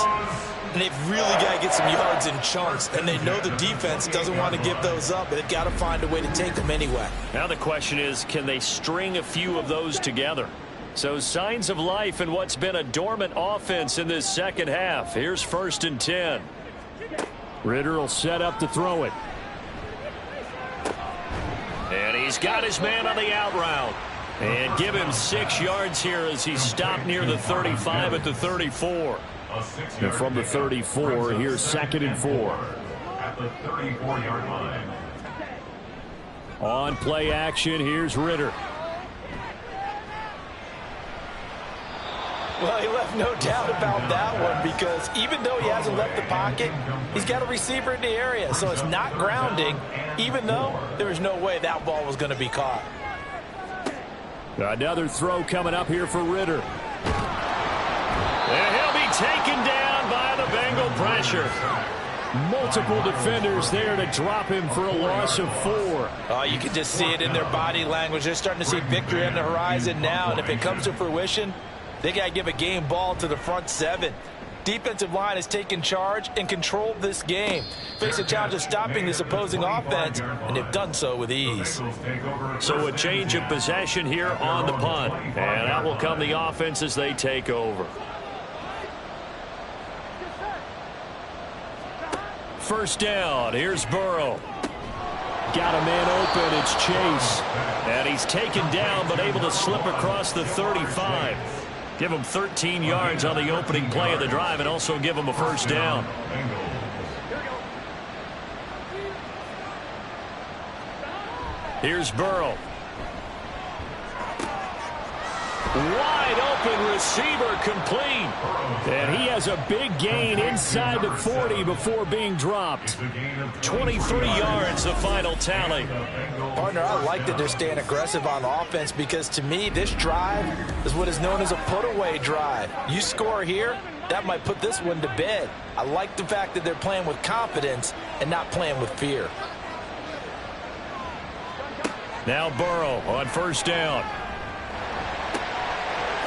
and they've really got to get some yards in chunks. And they know the defense doesn't want to give those up, but they've got to find a way to take them anyway. Now the question is, can they string a few of those together? So signs of life in what's been a dormant offense in this second half. Here's 1st and 10. Ritter will set up to throw it. And he's got his man on the out route. And give him 6 yards here as he's stopped near the 35 at the 34. And from the 34, here's 2nd and 4. At the 34-yard line. On play action, here's Ritter. Well, he left no doubt about that one, because even though he hasn't left the pocket, he's got a receiver in the area. So it's not grounding, even though there was no way that ball was going to be caught. Another throw coming up here for Ritter. And he'll be taken down by the Bengal pressure. Multiple defenders there to drop him for a loss of 4. Oh, you can just see it in their body language. They're starting to see victory on the horizon now, and if it comes to fruition, they got to give a game ball to the front 7. Defensive line has taken charge and controlled this game. Face a challenge of stopping this opposing offense, and they've done so with ease. So a change of possession here on the punt. And out will come the offense as they take over. First down. Here's Burrow. Got a man open. It's Chase. And he's taken down but able to slip across the 35. Give him 13 yards on the opening play of the drive and also give him a first down. Here's Burrow. Wide open receiver complete. And he has a big gain inside the 40 before being dropped. 23 yards the final tally. Partner, I like that they're staying aggressive on offense, because to me this drive is what is known as a put-away drive. You score here, that might put this one to bed. I like the fact that they're playing with confidence and not playing with fear. Now Burrow on first down.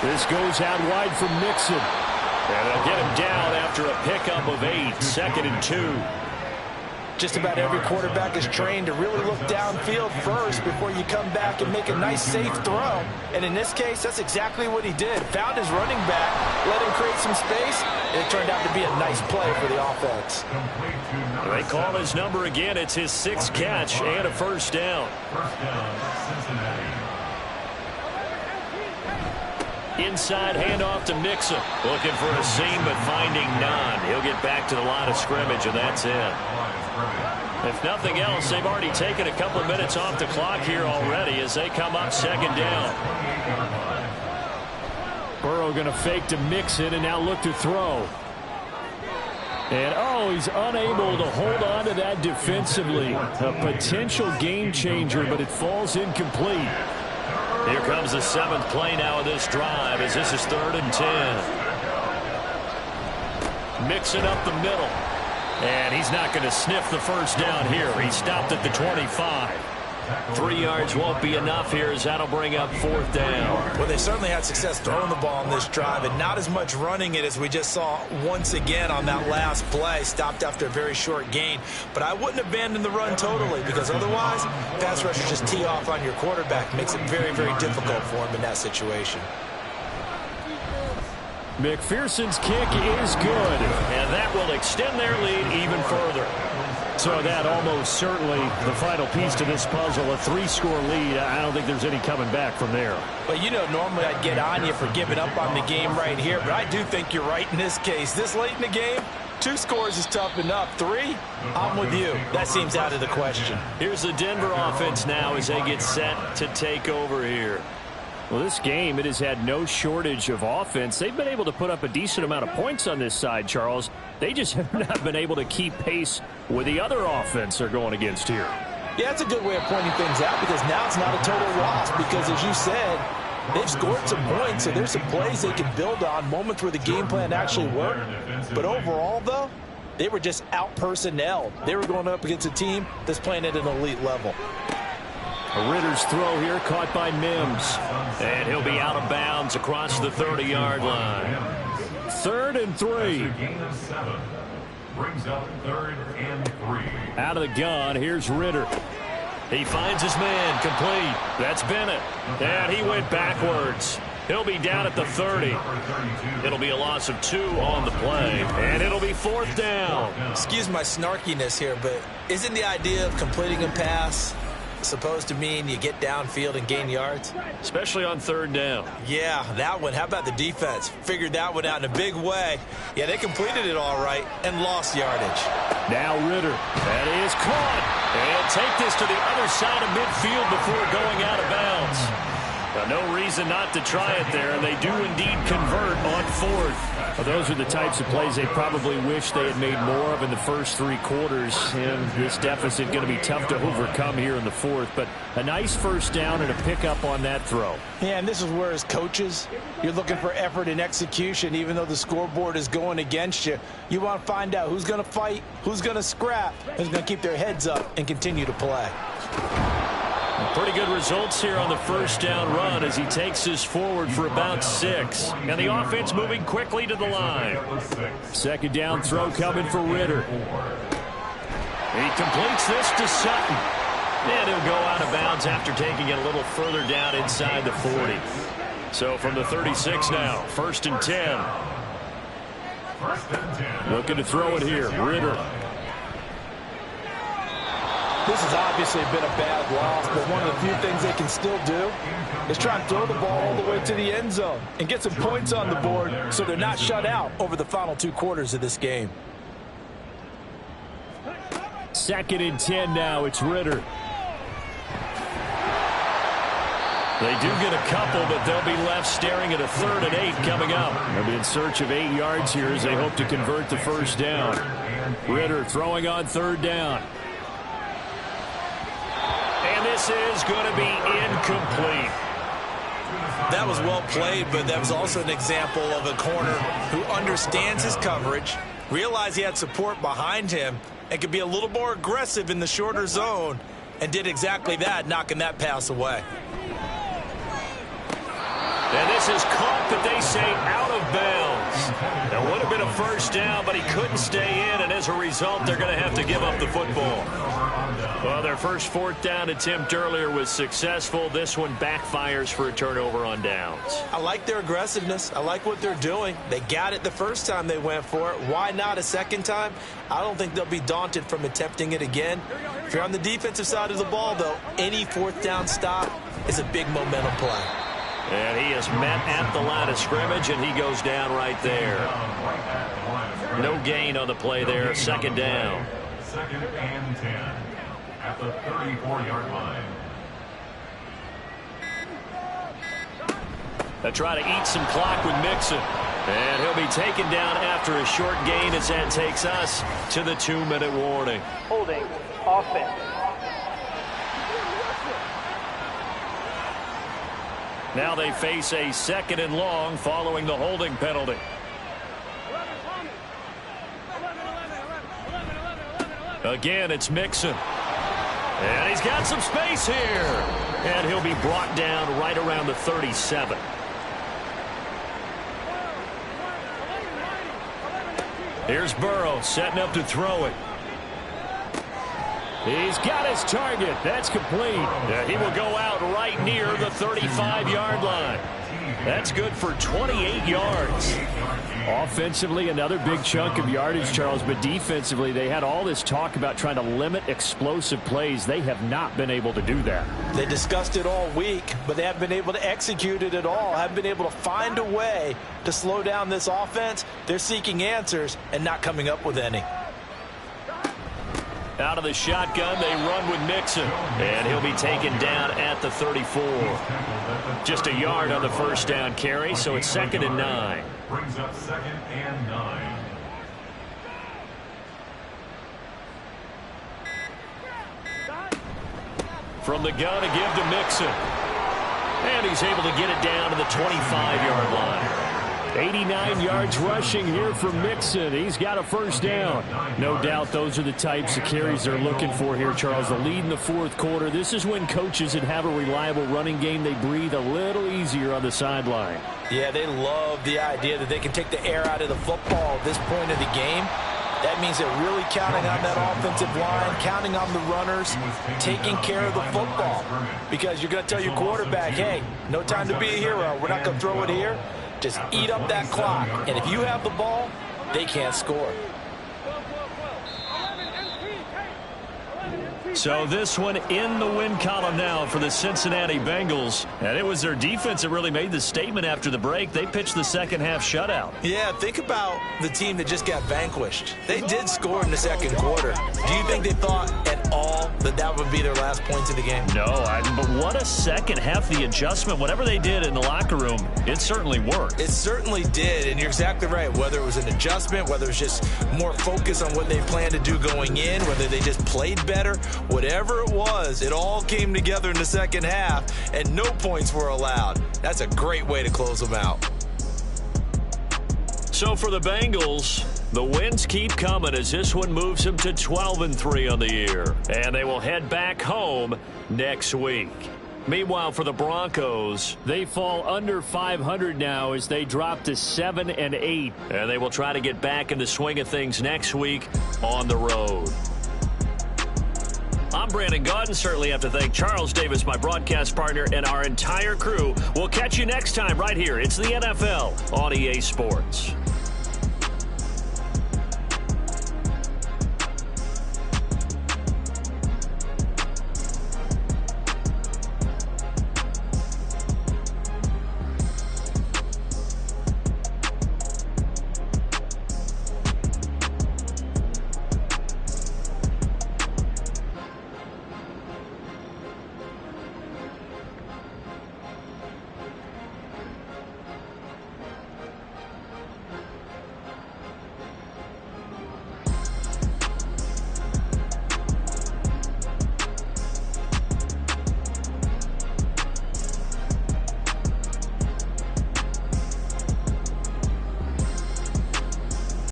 This goes out wide from Mixon. And they'll get him down after a pickup of 8. 2nd and 2. Just about every quarterback is trained to really look downfield first before you come back and make a nice, safe throw. And in this case, that's exactly what he did. Found his running back, let him create some space, and it turned out to be a nice play for the offense. They call his number again. It's his 6th catch and a first down. First down, Cincinnati. Inside handoff to Mixon. Looking for a seam, but finding none. He'll get back to the line of scrimmage, and that's it. If nothing else, they've already taken a couple of minutes off the clock here already as they come up 2nd down. Burrow going to fake to Mixon and now look to throw. And, oh, he's unable to hold on to that defensively. A potential game changer, but it falls incomplete. Here comes the 7th play now of this drive as this is 3rd and 10. Mixing up the middle. And he's not going to sniff the first down here. He stopped at the 25. 3 yards won't be enough here as that'll bring up 4th down. Well, they certainly had success throwing the ball on this drive and not as much running it as we just saw once again on that last play. Stopped after a very short gain. But I wouldn't abandon the run totally, because otherwise pass rushers just tee off on your quarterback. Makes it very, very difficult for him in that situation. McPherson's kick is good, and that will extend their lead even further. So that almost certainly the final piece to this puzzle, a 3-score lead. I don't think there's any coming back from there. But, you know, normally I'd get on you for giving up on the game right here, but I do think you're right in this case. This late in the game, 2 scores is tough enough. 3, I'm with you. That seems out of the question. Here's the Denver offense now as they get set to take over here. Well, this game, it has had no shortage of offense. They've been able to put up a decent amount of points on this side, Charles. They just have not been able to keep pace with the other offense they're going against here. Yeah, that's a good way of pointing things out, because now it's not a total loss, because as you said, they've scored some points, so there's some plays they can build on, moments where the game plan actually worked. But overall, though, they were just out-personnelled. They were going up against a team that's playing at an elite level. A Ritter's throw here caught by Mims. And he'll be out of bounds across the 30-yard line. 3rd and 3. Gain of 7. Brings up 3rd and 3. Out of the gun, here's Ritter. He finds his man, complete. That's Bennett. And he went backwards. He'll be down at the 30. It'll be a loss of 2 on the play, and it'll be 4th down. Excuse my snarkiness here, but isn't the idea of completing a pass supposed to mean you get downfield and gain yards? Especially on 3rd down. Yeah, that one. How about the defense? Figured that one out in a big way. Yeah, they completed it all right and lost yardage. Now Ritter. That is caught. And take this to the other side of midfield before going out of bounds. Now, no reason not to try it there, and they do indeed convert on 4th. Well, those are the types of plays they probably wish they had made more of in the first 3 quarters, and this deficit going to be tough to overcome here in the 4th. But a nice first down and a pickup on that throw. Yeah, and this is where, as coaches, you're looking for effort and execution, even though the scoreboard is going against you. You want to find out who's going to fight, who's going to scrap, who's going to keep their heads up and continue to play. Pretty good results here on the first down run as he takes this forward for about 6. And the offense moving quickly to the line. 2nd down throw coming for Ritter. He completes this to Sutton. And he'll go out of bounds after taking it a little further down inside the 40. So from the 36 now, 1st and 10. Looking to throw it here, Ritter. This has obviously been a bad loss, but one of the few things they can still do is try and throw the ball all the way to the end zone and get some points on the board so they're not shut out over the final 2 quarters of this game. 2nd and 10 now. It's Ritter. They do get a couple, but they'll be left staring at a 3rd and 8 coming up. They'll be in search of 8 yards here as they hope to convert the first down. Ritter throwing on 3rd down. And this is going to be incomplete. That was well played, but that was also an example of a corner who understands his coverage, realized he had support behind him, and could be a little more aggressive in the shorter zone, and did exactly that, knocking that pass away. And this is caught, but they say out of bounds. That would have been a first down, but he couldn't stay in, and as a result, they're going to have to give up the football. Well, their first 4th down attempt earlier was successful. This one backfires for a turnover on downs. I like their aggressiveness. I like what they're doing. They got it the first time they went for it. Why not a second time? I don't think they'll be daunted from attempting it again. If you're on the defensive side of the ball, though, any 4th down stop is a big momentum play. And he is met at the line of scrimmage, and he goes down right there. No gain on the play there. 2nd down. 2nd and 10 at the 34-yard line. They try to eat some clock with Mixon. And he'll be taken down after a short gain as that takes us to the 2-minute warning. Holding offense. Now they face a 2nd and long following the holding penalty. Again, it's Mixon. And he's got some space here. And he'll be brought down right around the 37. Here's Burrow setting up to throw it. He's got his target. That's complete. He will go out right near the 35-yard line. That's good for 28 yards. Offensively, another big chunk of yardage, Charles, but defensively, they had all this talk about trying to limit explosive plays. They have not been able to do that. They discussed it all week, but they haven't been able to execute it at all, haven't been able to find a way to slow down this offense. They're seeking answers and not coming up with any. Out of the shotgun, they run with Mixon. And he'll be taken down at the 34. Just a yard on the first down carry, so it's 2nd and 9. Brings up 2nd and 9. From the gun, a give to Mixon. And he's able to get it down to the 25-yard line. 89 yards rushing here for Mixon. He's got a first down. No doubt those are the types of carries they're looking for here, Charles. The lead in the fourth quarter. This is when coaches that have a reliable running game, they breathe a little easier on the sideline. Yeah, they love the idea that they can take the air out of the football at this point of the game. That means they're really counting on that offensive line, counting on the runners, taking care of the football. Because you're going to tell your quarterback, hey, no time to be a hero. We're not going to throw it here. Just eat up that clock. And if you have the ball, they can't score. So this one in the win column now for the Cincinnati Bengals. And it was their defense that really made the statement after the break. They pitched the second half shutout. Yeah, think about the team that just got vanquished. They did score in the second quarter. Do you think they thought at all that that would be their last points of the game? No, but what a second half. The adjustment, whatever they did in the locker room, it certainly worked. It certainly did, and you're exactly right. Whether it was an adjustment, whether it was just more focus on what they planned to do going in, whether they just played better, whatever it was, it all came together in the second half, and no points were allowed. That's a great way to close them out. So for the Bengals, the wins keep coming as this one moves them to 12-3 on the year. And they will head back home next week. Meanwhile, for the Broncos, they fall under 500 now as they drop to 7-8. And they will try to get back in the swing of things next week on the road. I'm Brandon Gaudin. Certainly have to thank Charles Davis, my broadcast partner, and our entire crew. We'll catch you next time right here. It's the NFL on EA Sports.